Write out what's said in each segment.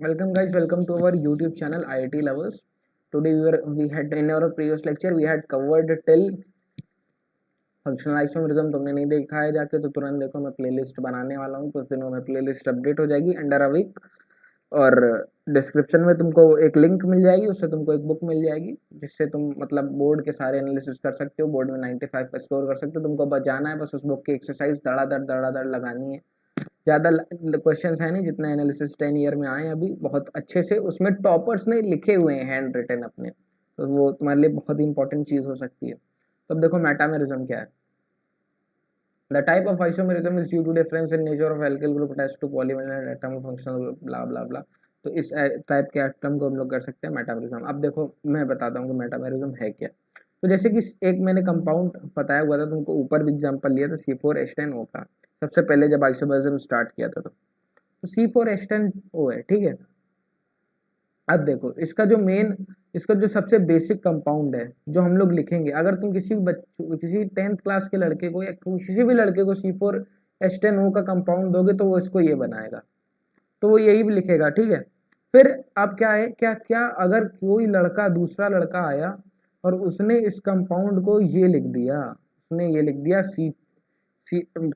Welcome guys, welcome to our YouTube channel IIT Lovers. Today we had in our previous lecture we had covered till functional isomerism. तुमने नहीं देखा है जाके तो तुरंत देखो, मैं प्लेलिस्ट बनाने वाला हूँ, कुछ दिनों में प्लेलिस्ट अपडेट हो जाएगी अंडर अ वीक. और डिस्क्रिप्शन में तुमको एक लिंक मिल जाएगी, उससे तुमको एक बुक मिल जाएगी जिससे तुम मतलब बोर्ड के सारे एनालिसिस कर सकते हो, बोर्ड में 95 पे स्कोर कर सकते हो. तुमको बस जाना है, बस उस बुक की एक्सरसाइज धड़ाधड़ लगानी है. ज़्यादा क्वेश्चन है नहीं, जितना एनालिसिस 10 ईयर में आए अभी बहुत अच्छे से उसमें टॉपर्स ने लिखे हुए हैं हैंड रिटन अपने, तो वो तुम्हारे लिए बहुत ही इंपॉर्टेंट चीज़ हो सकती है. तो अब देखो मेटामेरिज्म क्या है. The type of isomerism is due to difference in nature of alkyl group attached to polyvalent atom of functional group bla bla bla. तो इस टाइप के एटम को हम लोग कर सकते हैं मेटामेरिज्म. अब देखो मैं बताता हूँ कि मेटामेरिज्म है क्या. तो जैसे कि एक मैंने कंपाउंड बताया हुआ था तुमको, ऊपर भी एग्जांपल लिया था C4H10O का, सबसे पहले जब आइसोमेरिज्म स्टार्ट किया था. तो C4H10O है, ठीक है. अब देखो इसका जो सबसे बेसिक कंपाउंड है जो हम लोग लिखेंगे, अगर तुम किसी 10th क्लास के लड़के को या किसी भी लड़के को C4H10O का कंपाउंड दोगे तो वो इसको ये बनाएगा, तो वो यही भी लिखेगा, ठीक है. फिर अब क्या है, क्या क्या अगर कोई लड़का दूसरा लड़का आया और उसने इस कंपाउंड को ये लिख दिया, उसने ये लिख दिया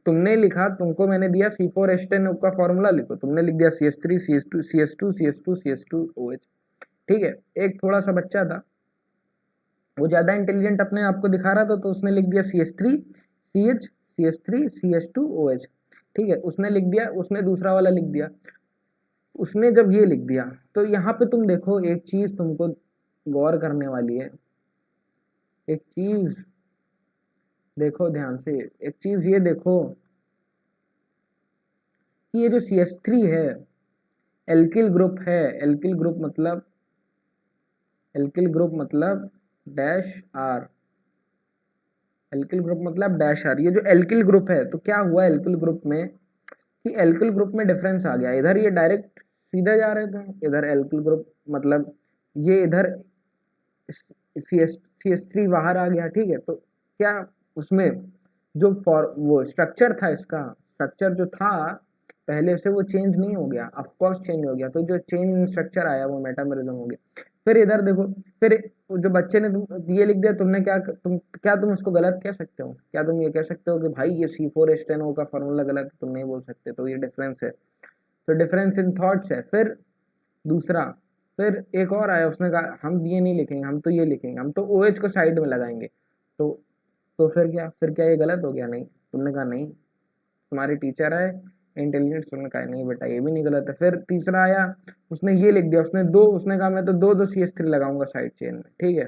तुमने लिखा, तुमको मैंने दिया C4H10O का फॉर्मूला लिखो, तुमने लिख दिया CH3 CH2 CH2 CH2 CH2OH, ठीक है. एक थोड़ा सा बच्चा था, वो ज़्यादा इंटेलिजेंट अपने आप को दिखा रहा था, तो उसने लिख दिया CH3 CH CH3 CH2OH, ठीक है. उसने लिख दिया, उसने दूसरा वाला लिख दिया. उसने जब ये लिख दिया तो यहाँ पे तुम देखो एक चीज़ तुमको गौर करने वाली है. एक चीज़ देखो ध्यान से, एक चीज़ ये देखो कि ये जो CH3 है एल्किल ग्रुप है. एल्किल ग्रुप मतलब डैश आर. एल्किल ग्रुप मतलब डैश आर. ये जो एल्किल ग्रुप है, तो क्या हुआ एल्किल ग्रुप में कि एल्किल ग्रुप में डिफरेंस आ गया. इधर ये डायरेक्ट सीधा जा रहे थे, इधर एल्किल ग्रुप मतलब ये इधर CH3 बाहर आ गया, ठीक है. तो क्या उसमें जो फॉर वो स्ट्रक्चर था, इसका स्ट्रक्चर जो था पहले से वो चेंज नहीं हो गया, ऑफ कोर्स चेंज हो गया. तो जो चेंज इन स्ट्रक्चर आया वो मेटामेरिज्म हो गया. फिर इधर देखो, फिर जो बच्चे ने ये लिख दिया, तुम उसको गलत कह सकते हो? क्या तुम ये कह सकते हो कि भाई ये C4H10O का फॉर्मूला गलत है? तुम नहीं बोल सकते. तो ये डिफरेंस है, तो डिफरेंस इन थॉट्स है. फिर दूसरा, फिर एक और आया, उसने कहा हम ये नहीं लिखेंगे, हम तो ये लिखेंगे, हम तो OH को साइड में लगाएंगे. तो फिर क्या ये गलत हो गया? नहीं. तुमने कहा नहीं, तुम्हारे टीचर है इंटेलिजेंट, तुमने कहा नहीं बेटा ये भी नहीं गलत है. फिर तीसरा आया, उसने ये लिख दिया, उसने कहा मैं तो दो CH3 लगाऊंगा साइड चेन में, ठीक है.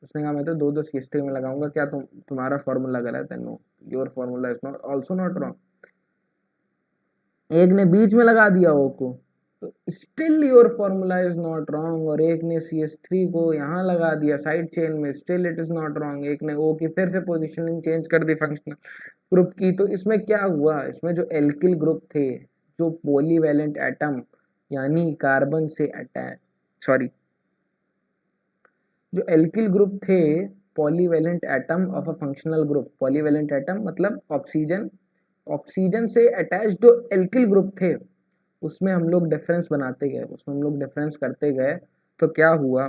उसने कहा मैं तो दो CH3 में लगाऊंगा. क्या तुम्हारा फॉर्मूला गलत है? No, your formula is not also not wrong. एक ने बीच में लगा दिया O को, तो still your formula is not wrong. और एक ने CH3 को यहाँ लगा दिया साइड चेन में, still it is not wrong. एक ने O की फिर से पोजीशनिंग चेंज कर दी फंक्शनल ग्रुप की. तो इसमें क्या हुआ, इसमें जो एल्किल ग्रुप थे, जो पॉलीवैलेंट एटम यानी कार्बन से अटैच, सॉरी, जो एल्किल ग्रुप थे polyvalent atom of a functional group. Polyvalent atom मतलब ऑक्सीजन से अटैच जो एल्किल ग्रुप थे, उसमें हम लोग डिफरेंस बनाते गए, उसमें हम लोग डिफरेंस करते गए. तो क्या हुआ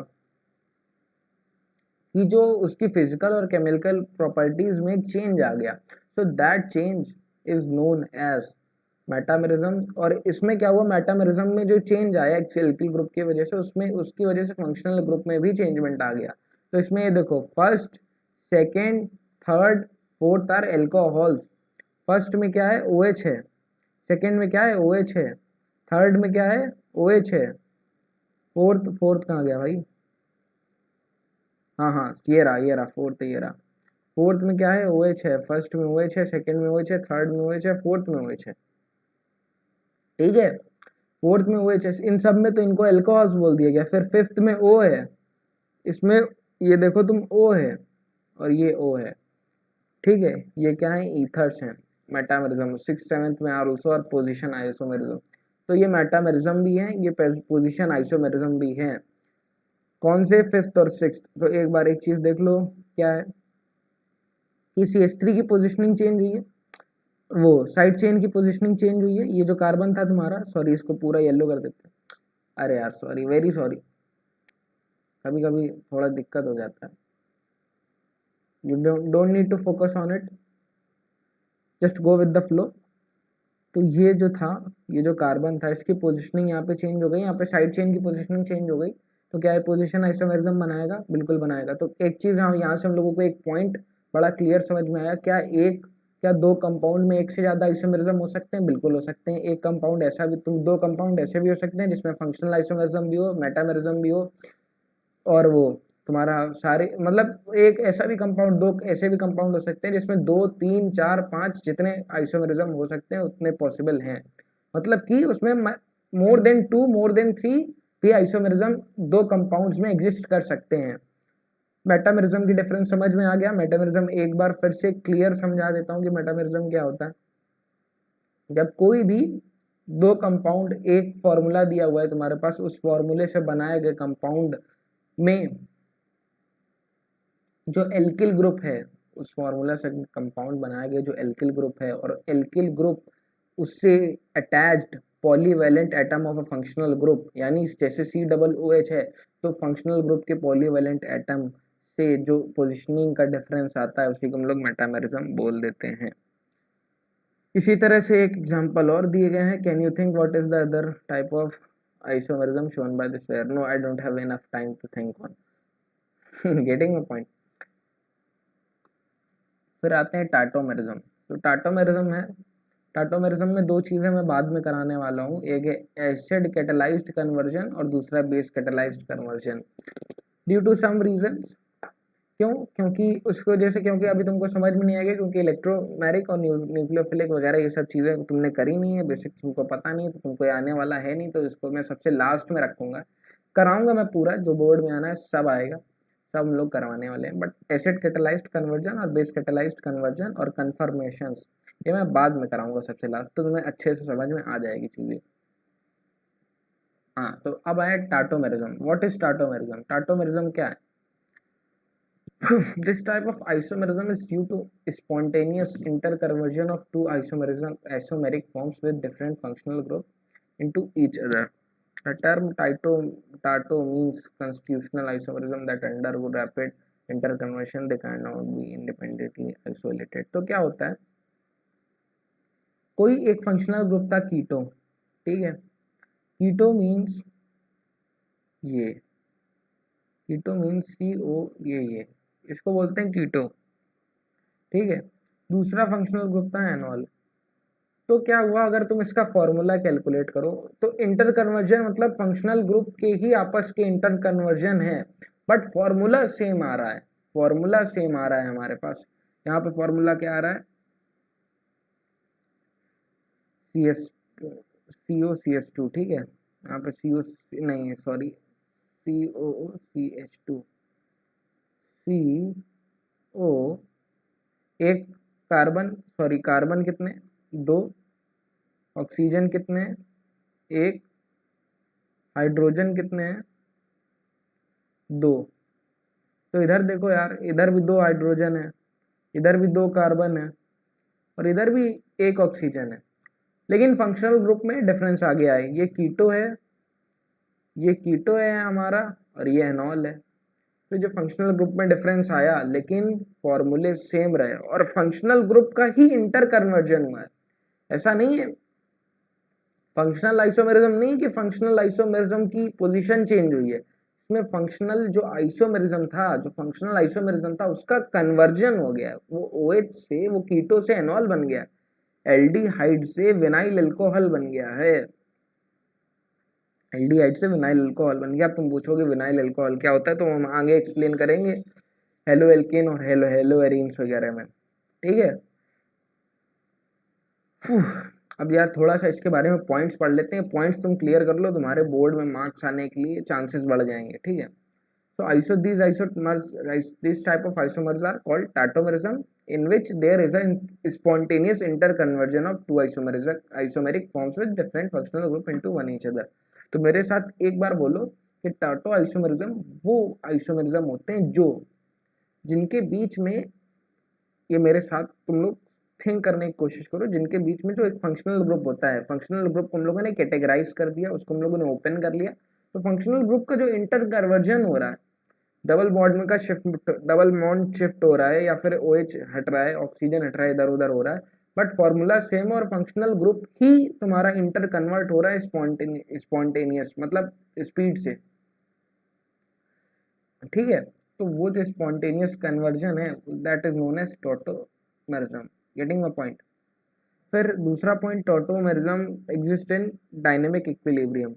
कि जो उसकी फिजिकल और केमिकल प्रॉपर्टीज में एक चेंज आ गया. So that change is known as metamerism. और इसमें क्या हुआ, मेटामेरिज्म में जो चेंज आया एल्किल ग्रुप की वजह से, उसमें उसकी वजह से फंक्शनल ग्रुप में भी चेंजमेंट आ गया. तो इसमें ये देखो, first, second, third, fourth are alcohols. First में क्या है, OH है. सेकेंड में क्या है, OH है. थर्ड में क्या है, OH है. फोर्थ कहाँ गया भाई? हाँ हाँ, ये रहा फोर्थ, ये रहा. फोर्थ में क्या है, OH है. फर्स्ट में OH है, सेकंड में OH है, थर्ड में OH है, फोर्थ में OH है, ठीक है. फोर्थ में OH है. इन सब में तो इनको एल्कोहल्स बोल दिया गया. फिर फिफ्थ में O है. इसमें ये देखो तुम, O है और ये O है, ठीक है. ये क्या है, ईथर्स हैं. मेटामेरिज्म 6th 7th में आर ऑल्सो और पोजिशन आइसोमेरिज्म. तो ये मेटामेरिज्म भी है, ये पोजिशन आइसोमेरिज्म भी है. कौन से, फिफ्थ और सिक्स्थ. तो एक बार एक चीज देख लो, क्या है कि CH3 की पोजिशनिंग चेंज हुई है. वो साइड चेन की पोजीशनिंग चेंज हुई है। ये जो कार्बन था तुम्हारा, सॉरी इसको पूरा येलो कर देते हैं, अरे यार सॉरी, वेरी सॉरी, कभी कभी थोड़ा दिक्कत हो जाता है। You don't need to focus on it, just go with the flow. तो ये जो था, ये जो कार्बन था, इसकी पोजीशनिंग यहाँ पे चेंज हो गई, यहाँ पे साइड चेन की पोजीशनिंग चेंज हो गई। तो क्या है, पोजीशन आइसोमेरिज्म बनाएगा, बिल्कुल बनाएगा। तो एक चीज़ हम यहाँ से हम लोगों को एक पॉइंट बड़ा क्लियर समझ में आया, क्या दो कंपाउंड में एक से ज़्यादा आइसोमेरिज्म हो सकते हैं? बिल्कुल हो सकते हैं। एक कंपाउंड ऐसा भी, तुम दो कंपाउंड ऐसे भी हो सकते हैं जिसमें फंक्शनल आइसोमेरिज्म भी हो, मेटामेरिज्म भी हो, और वो तुम्हारा सारे मतलब एक ऐसा भी कंपाउंड, दो ऐसे भी कंपाउंड हो सकते हैं जिसमें दो तीन चार पांच जितने आइसोमेरिज्म हो सकते हैं उतने पॉसिबल हैं। मतलब कि उसमें more than two, more than three भी आइसोमेरिज्म दो कंपाउंड्स में एग्जिस्ट कर सकते हैं। मेटामेरिज्म की डिफरेंस समझ में आ गया। मेटामेरिज्म एक बार फिर से क्लियर समझा देता हूँ कि मेटामेरिज्म क्या होता है। जब कोई भी दो कंपाउंड, एक फॉर्मूला दिया हुआ है तुम्हारे पास, उस फॉर्मूले से बनाए गए कंपाउंड में जो एल्किल ग्रुप है, उस फॉर्मूला से कंपाउंड बनाया गया जो एल्किल ग्रुप है, और एल्किल ग्रुप उससे attached polyvalent atom of a functional group, यानी जैसे COOH है, तो फंक्शनल ग्रुप के पॉलीवैलेंट एटम से जो पोजिशनिंग का डिफरेंस आता है उसी को हम लोग मेटामेरिज्म बोल देते हैं। इसी तरह से एक एग्जांपल और दिए गए हैं। Can you think what is the other type of isomerism shown by this pair? No, I don't have enough time to think on getting a point. फिर आते हैं टाटोमेरिज्म। तो टाटोमेरिज्म है, टाटोमेरिज्म में दो चीज़ें मैं बाद में कराने वाला हूँ, एक है एसिड कैटेलाइज्ड कन्वर्जन और दूसरा base catalysed conversion. Due to some reason, क्यों? क्योंकि उसको जैसे, क्योंकि अभी तुमको समझ में नहीं आएगा, क्योंकि इलेक्ट्रोमेरिक और न्यूक्लियोफिलिक वगैरह ये सब चीज़ें तुमने करी नहीं है, बेसिक तुमको पता नहीं है, तो तुमको आने वाला है नहीं, तो इसको मैं सबसे लास्ट में रखूँगा। कराऊंगा मैं पूरा, जो बोर्ड में आना है सब आएगा, सब हम लोग करवाने वाले हैं। बट एसिड कैटेलाइज्ड कन्वर्जन और बेस कैटेलाइज्ड कन्वर्जन और कन्फर्मेशंस ये मैं बाद में कराऊंगा सबसे लास्ट, तो तुम्हें अच्छे से समझ में आ जाएगी चीज़ें। हाँ, तो अब आए tautomerism. What is tautomerism? Tautomerism क्या है? This type of isomerism is due to spontaneous interconversion of two isomeric forms with different functional group into each other. The term tato means constitutional isomerism that undergo rapid interconversion. They cannot be independently isolated. तो क्या होता है, कोई एक functional group था कीटो, ठीक है, कीटो means ये, कीटो मीन्स CO, ये इसको बोलते हैं कीटो, ठीक है। दूसरा फंक्शनल ग्रुप था एनॉल। तो क्या हुआ, अगर तुम इसका फॉर्मूला कैलकुलेट करो तो इंटर कन्वर्जन मतलब फंक्शनल ग्रुप के ही आपस के इंटर कन्वर्जन है, बट फॉर्मूला सेम आ रहा है, फॉर्मूला सेम आ रहा है हमारे पास। यहाँ पे फॉर्मूला क्या आ रहा है? COCH2, ठीक है। यहाँ पे CO नहीं है, सॉरी, COCH2, CO, एक कार्बन, सॉरी कार्बन कितने? दो। ऑक्सीजन कितने हैं? एक। हाइड्रोजन कितने हैं? दो। तो इधर देखो यार, इधर भी दो हाइड्रोजन है, इधर भी दो कार्बन है, और इधर भी एक ऑक्सीजन है, लेकिन फंक्शनल ग्रुप में डिफरेंस आ गया है। ये कीटो है, ये कीटो है हमारा, और ये एनॉल है। तो जो फंक्शनल ग्रुप में डिफरेंस आया, लेकिन फॉर्मूले सेम रहे, और फंक्शनल ग्रुप का ही इंटर कन्वर्जन हुआ है। ऐसा नहीं है फंक्शनल आइसोमेरिज्म नहीं कि फंक्शनल आइसोमेरिज्म की पोजीशन चेंज हुई है, इसमें फंक्शनल जो आइसोमेरिज्म था, जो फंक्शनल आइसोमेरिज्म था उसका कन्वर्जन हो गया, वो OH से, वो कीटो से एनॉल बन गया, एल्डिहाइड से विनाइल अल्कोहल बन गया है, एल्डिहाइड से विनाइल अल्कोहल बन गया। अब तुम पूछोगे विनाइल अल्कोहल क्या होता है, तो हम आगे एक्सप्लेन करेंगे हेलो एल्केन और हेलो एरीन्स वगैरह में, ठीक है। अब यार थोड़ा सा इसके बारे में पॉइंट्स पढ़ लेते हैं, पॉइंट्स तुम क्लियर कर लो, तुम्हारे बोर्ड में मार्क्स आने के लिए चांसेस बढ़ जाएंगे, ठीक है। So these isomers, this type of isomers are called tautomerism, in which there is a spontaneous interconversion of two isomeric forms with different functional group into one each other. तो मेरे साथ एक बार बोलो कि टाटो आइसोमेरिज्म वो आइसोमेरिज्म होते हैं जो, जिनके बीच में, ये मेरे साथ तुम लोग थिंक करने की कोशिश करो जिनके बीच में जो एक फंक्शनल ग्रुप होता है। फंक्शनल ग्रुप को हम लोगों ने कैटेगराइज कर दिया, उसको हम लोगों ने ओपन कर लिया। तो फंक्शनल ग्रुप का जो इंटर कन्वर्जन हो रहा है, डबल बॉन्ड का शिफ्ट, डबल बॉन्ड शिफ्ट हो रहा है या फिर OH हट रहा है, ऑक्सीजन हट रहा है, इधर उधर हो रहा है, बट फॉर्मूला सेम और फंक्शनल ग्रुप ही तुम्हारा इंटर कन्वर्ट हो रहा है स्पॉन्टेनियस मतलब स्पीड से, ठीक है। तो वो जो स्पॉन्टेनियस कन्वर्जन है that is known as tautomerism. Getting a point. फिर दूसरा point, tautomerism exist in dynamic equilibrium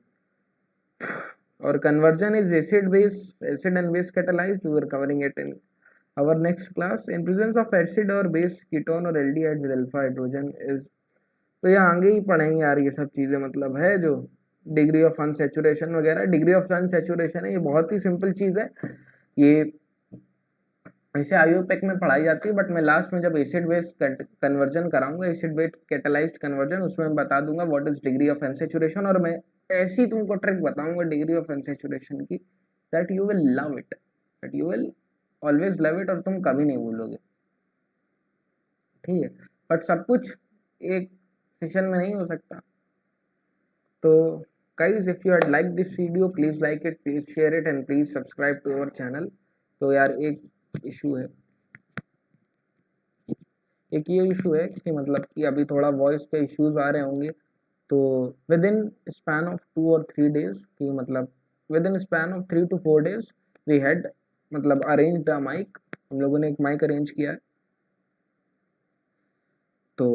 और conversion is acid and base catalyzed. We were covering it in our next class. In presence of acid or base, ketone और aldehyde with alpha hydrogen is, तो ये आगे ही पढ़ेंगे यार ये सब चीज़ें, मतलब है जो डिग्री ऑफ अनसेचुरेशन वगैरह। डिग्री ऑफ अनसेचुरेशन है, ये बहुत ही सिंपल चीज़ है, ये ऐसे आईयूपैक में पढ़ाई जाती है, बट मैं लास्ट में जब एसिड बेस कन्वर्जन कराऊंगा, एसिड बेस कैटालाइज्ड कन्वर्जन, उसमें मैं बता दूंगा what is degree of unsaturation, और मैं ऐसी तुमको ट्रिक बताऊंगा डिग्री ऑफ अनसेचुरेशन की that you will love it, that you will always love it, और तुम कभी नहीं भूलोगे, ठीक है। बट सब कुछ एक सेशन में नहीं हो सकता। तो guys, if you had liked this video, please like it, please share it and please subscribe to our channel। तो यार एक इशू है, एक ये इशू है कि मतलब कि अभी थोड़ा वॉइस के इश्यूज आ रहे होंगे, तो विद इन स्पैन ऑफ 2 और 3 days कि मतलब within span of 3 to 4 days we had मतलब अरेंज द माइक, हम लोगों ने एक माइक अरेंज किया है। तो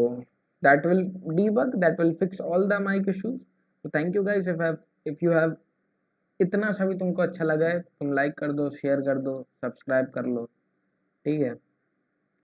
that will debug, that will fix all the mic issues. तो thank you guys, if you have इतना सा भी तुमको अच्छा लगा है, तुम लाइक कर दो, शेयर कर दो, सब्सक्राइब कर लो, ठीक है।